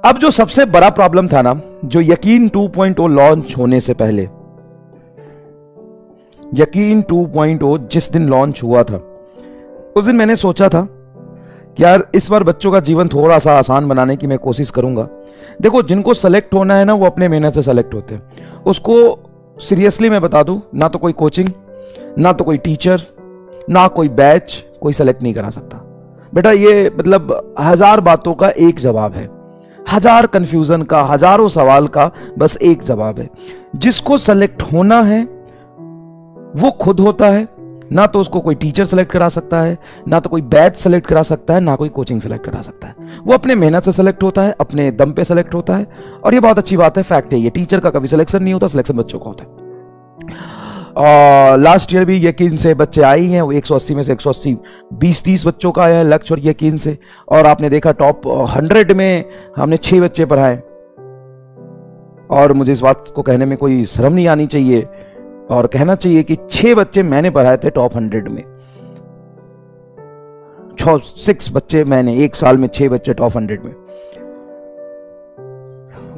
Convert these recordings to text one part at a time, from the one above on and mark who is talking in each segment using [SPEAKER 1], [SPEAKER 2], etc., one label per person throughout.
[SPEAKER 1] अब जो सबसे बड़ा प्रॉब्लम था ना, जो यकीन 2.0 लॉन्च होने से पहले, यकीन 2.0 जिस दिन लॉन्च हुआ था उस दिन मैंने सोचा था कि यार इस बार बच्चों का जीवन थोड़ा सा आसान बनाने की मैं कोशिश करूंगा। देखो, जिनको सेलेक्ट होना है ना वो अपने मेहनत से सेलेक्ट होते हैं। उसको सीरियसली मैं बता दूं, ना तो कोई कोचिंग, ना तो कोई टीचर, ना कोई बैच कोई सेलेक्ट नहीं करा सकता बेटा। ये मतलब हजार बातों का एक जवाब है, हजार कंफ्यूजन का, हजारों सवाल का बस एक जवाब है। जिसको सेलेक्ट होना है वो खुद होता है, ना तो उसको कोई टीचर सेलेक्ट करा सकता है, ना तो कोई बैच सेलेक्ट करा सकता है, ना कोई कोचिंग सेलेक्ट करा सकता है। वो अपने मेहनत से सेलेक्ट होता है, अपने दम पे सेलेक्ट होता है। और ये बहुत अच्छी बात है, फैक्ट है ये। टीचर का कभी सिलेक्शन नहीं होता, सिलेक्शन बच्चों का होता है। और लास्ट ईयर भी यकीन से बच्चे आए हैं, वो 180 में से 180 20-30 बच्चों का आया है लक्ष्य और यकीन से। और आपने देखा टॉप 100 में हमने 6 बच्चे पढ़ाए। और मुझे इस बात को कहने में कोई शर्म नहीं आनी चाहिए और कहना चाहिए कि 6 बच्चे मैंने पढ़ाए थे टॉप 100 में। 6 बच्चे मैंने एक साल में, 6 बच्चे टॉप 100 में।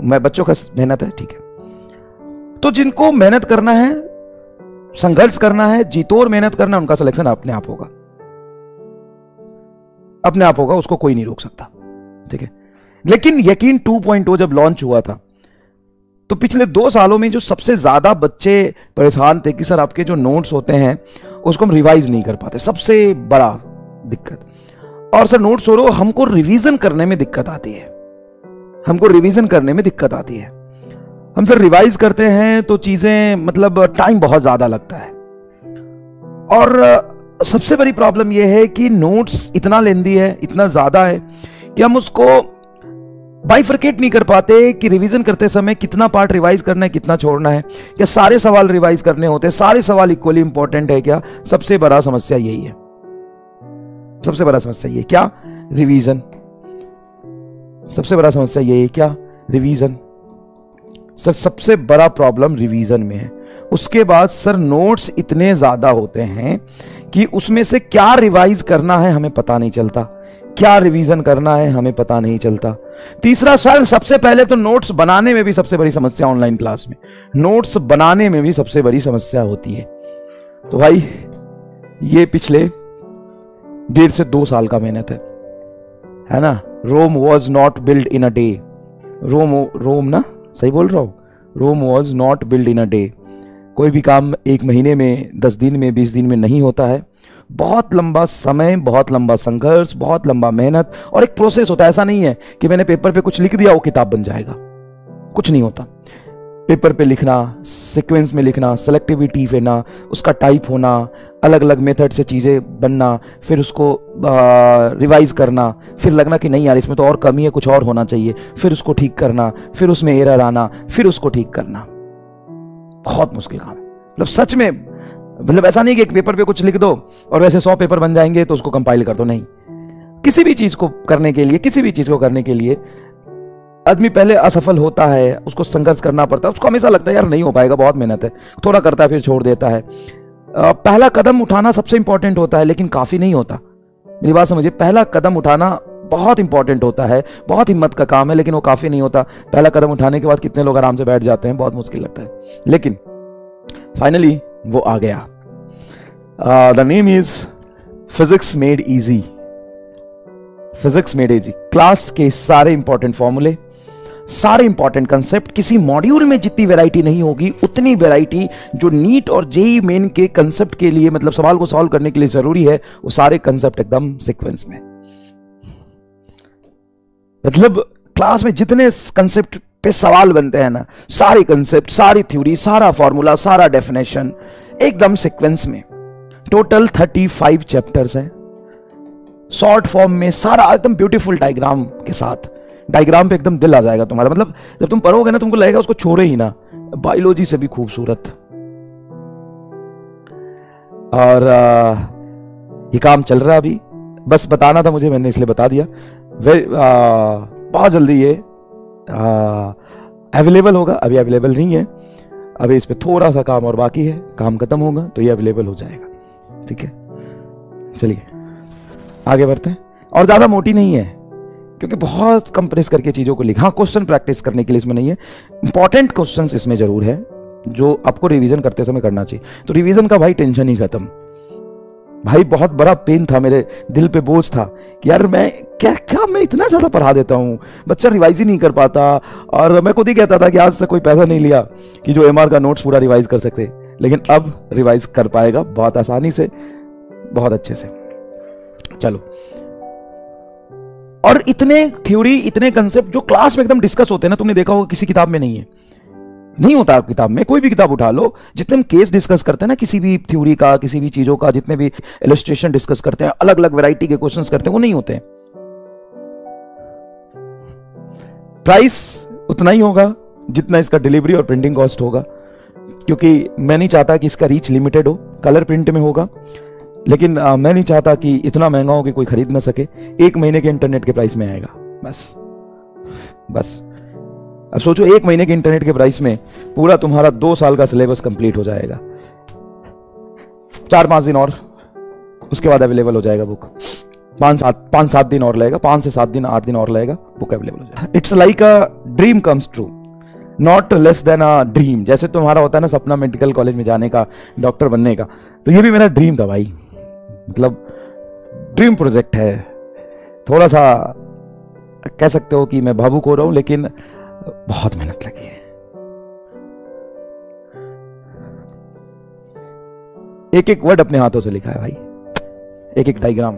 [SPEAKER 1] मैं बच्चों का मेहनत है, ठीक है। तो जिनको मेहनत करना है, संघर्ष करना है, जीतोर मेहनत करना है, उनका सिलेक्शन अपने आप होगा, अपने आप होगा, उसको कोई नहीं रोक सकता, ठीक है। लेकिन यकीन 2.0 जब लॉन्च हुआ था तो पिछले 2 सालों में जो सबसे ज्यादा बच्चे परेशान थे कि सर आपके जो नोट्स होते हैं उसको हम रिवाइज नहीं कर पाते, सबसे बड़ा दिक्कत। और सर नोट्स हो, हमको रिवीजन करने में दिक्कत आती है, हमको रिवीजन करने में दिक्कत आती है। हम सर रिवाइज करते हैं तो चीजें मतलब टाइम बहुत ज्यादा लगता है। और सबसे बड़ी प्रॉब्लम यह है कि नोट्स इतना लेंदी है, इतना ज्यादा है कि हम उसको बाइफरकेट नहीं कर पाते कि रिवीजन करते समय कितना पार्ट रिवाइज करना है, कितना छोड़ना है, क्या सारे सवाल रिवाइज करने होते हैं, सारे सवाल इक्वली इंपॉर्टेंट है क्या। सबसे बड़ा समस्या यही है, सबसे बड़ा समस्या ये क्या, रिवीजन। सबसे बड़ा समस्या यही है क्या, रिवीजन। सर सबसे बड़ा प्रॉब्लम रिवीजन में है। उसके बाद सर नोट्स इतने ज्यादा होते हैं कि उसमें से क्या रिवाइज करना है हमें पता नहीं चलता, क्या रिवीजन करना है हमें पता नहीं चलता। तीसरा सर सबसे पहले तो नोट्स बनाने में भी सबसे बड़ी समस्या, ऑनलाइन क्लास में नोट्स बनाने में भी सबसे बड़ी समस्या होती है। तो भाई ये पिछले 1.5 से 2 साल का मेहनत है ना। Rome was not build in a day. Rome ना, सही बोल रहा हूं, Rome was not build in a day. कोई भी काम 1 महीने में, 10 दिन में, 20 दिन में नहीं होता है। बहुत लंबा समय, बहुत लंबा संघर्ष, बहुत लंबा मेहनत और एक प्रोसेस होता है। ऐसा नहीं है कि मैंने पेपर पे कुछ लिख दिया वो किताब बन जाएगा, कुछ नहीं होता। पेपर पे लिखना, सीक्वेंस में लिखना, सेलेक्टिविटी लेना, उसका टाइप होना, अलग अलग मेथड से चीज़ें बनना, फिर उसको रिवाइज करना, फिर लगना कि नहीं यार इसमें तो और कमी है, कुछ और होना चाहिए, फिर उसको ठीक करना, फिर उसमें एरर आना, फिर उसको ठीक करना। बहुत मुश्किल काम है। मतलब सच में, मतलब ऐसा नहीं कि एक पेपर पे कुछ लिख दो और वैसे 100 पेपर बन जाएंगे तो उसको कंपाइल कर दो, नहीं। किसी भी चीज को करने के लिए, किसी भी चीज को करने के लिए आदमी पहले असफल होता है, उसको संघर्ष करना पड़ता है, उसको हमेशा लगता है यार नहीं हो पाएगा, बहुत मेहनत है, थोड़ा करता है फिर छोड़ देता है। पहला कदम उठाना सबसे इंपॉर्टेंट होता है, लेकिन काफी नहीं होता। मेरी बात समझिए, पहला कदम उठाना बहुत इंपॉर्टेंट होता है, बहुत हिम्मत का काम है, लेकिन वो काफी नहीं होता। पहला कदम उठाने के बाद कितने लोग आराम से बैठ जाते हैं, बहुत मुश्किल लगता है, लेकिन फाइनली वो आ गया। The name is physics made easy. Physics made easy. Class के सारे इंपॉर्टेंट फॉर्मूले, सारे इंपॉर्टेंट कंसेप्ट, किसी मॉड्यूल में जितनी वैरायटी नहीं होगी उतनी वैरायटी जो नीट और जेई मेन के कंसेप्ट के लिए, मतलब सवाल को सॉल्व करने के लिए जरूरी है, वो सारे कंसेप्ट एकदम सीक्वेंस में। मतलब क्लास में जितने कंसेप्ट पे सवाल बनते हैं ना, सारे कंसेप्ट, सारी थ्योरी, सारा फॉर्मूला, सारा डेफिनेशन एकदम सीक्वेंस में। टोटल 35 चैप्टर्स हैं, शॉर्ट फॉर्म में, सारा एकदम ब्यूटीफुल डायग्राम के साथ। डायग्राम पे एकदम दिल आ जाएगा तुम्हारा, मतलब जब तुम पढ़ोगे ना तुमको लगेगा उसको छोड़े ही ना। बायोलॉजी से भी खूबसूरत। और ये काम चल रहा है अभी, बस बताना था मुझे, मैंने इसलिए बता दिया। बहुत जल्दी ये अवेलेबल होगा। अभी अवेलेबल नहीं है, अभी इस पे थोड़ा सा काम और बाकी है, काम खत्म होगा तो ये अवेलेबल हो जाएगा। ठीक है, चलिए आगे बढ़ते हैं। और ज्यादा मोटी नहीं है, क्योंकि बहुत कंप्रेस करके चीज़ों को लिखा। हाँ, क्वेश्चन प्रैक्टिस करने के लिए इसमें नहीं है, इंपॉर्टेंट क्वेश्चंस इसमें जरूर है जो आपको रिवीजन करते समय करना चाहिए। तो रिवीजन का भाई टेंशन ही खत्म। भाई बहुत बड़ा पेन था, मेरे दिल पे बोझ था कि यार मैं क्या मैं इतना ज़्यादा पढ़ा देता हूँ, बच्चा रिवाइज ही नहीं कर पाता। और मैं खुद ही कहता था कि आज तक कोई पैसा नहीं लिया कि जो एमआर का नोट्स पूरा रिवाइज कर सकते, लेकिन अब रिवाइज कर पाएगा बहुत आसानी से, बहुत अच्छे से। चलो, और इतने थ्योरी, इतने कंसेप्ट जो क्लास में एकदम डिस्कस होते हैं ना, तुमने देखा होगा किसी किताब में नहीं है, नहीं होता किताब में। कोई भी किताब उठा लो, जितने हम केस डिस्कस करते हैं ना किसी भी थ्योरी का, किसी भी चीजों का, जितने भी इलस्ट्रेशन डिस्कस करते हैं, अलग अलग वैरायटी के क्वेश्चंस करते हैं, वो नहीं होते हैं। प्राइस उतना ही होगा जितना इसका डिलीवरी और प्रिंटिंग कॉस्ट होगा, क्योंकि मैं नहीं चाहता कि इसका रीच लिमिटेड हो, कलर प्रिंट में होगा, लेकिन मैं नहीं चाहता कि इतना महंगा हो कि कोई खरीद ना सके। 1 महीने के इंटरनेट के प्राइस में आएगा बस। अब सोचो, 1 महीने के इंटरनेट के प्राइस में पूरा तुम्हारा 2 साल का सिलेबस कंप्लीट हो जाएगा। 4-5 दिन और, उसके बाद अवेलेबल हो जाएगा बुक। 5-7 दिन और लगेगा, 5 से 7 दिन, 8 दिन और लगेगा, बुक अवेलेबल हो जाएगा। It's like a dream comes true, not less than a dream. जैसे तुम्हारा होता है ना सपना मेडिकल कॉलेज में जाने का, डॉक्टर बनने का, तो ये भी मेरा ड्रीम था भाई। मतलब ड्रीम प्रोजेक्ट है। थोड़ा सा कह सकते हो कि मैं भावुक हो रहा हूं, लेकिन बहुत मेहनत लगी है। एक एक वर्ड अपने हाथों से लिखा है भाई, एक एक डायग्राम।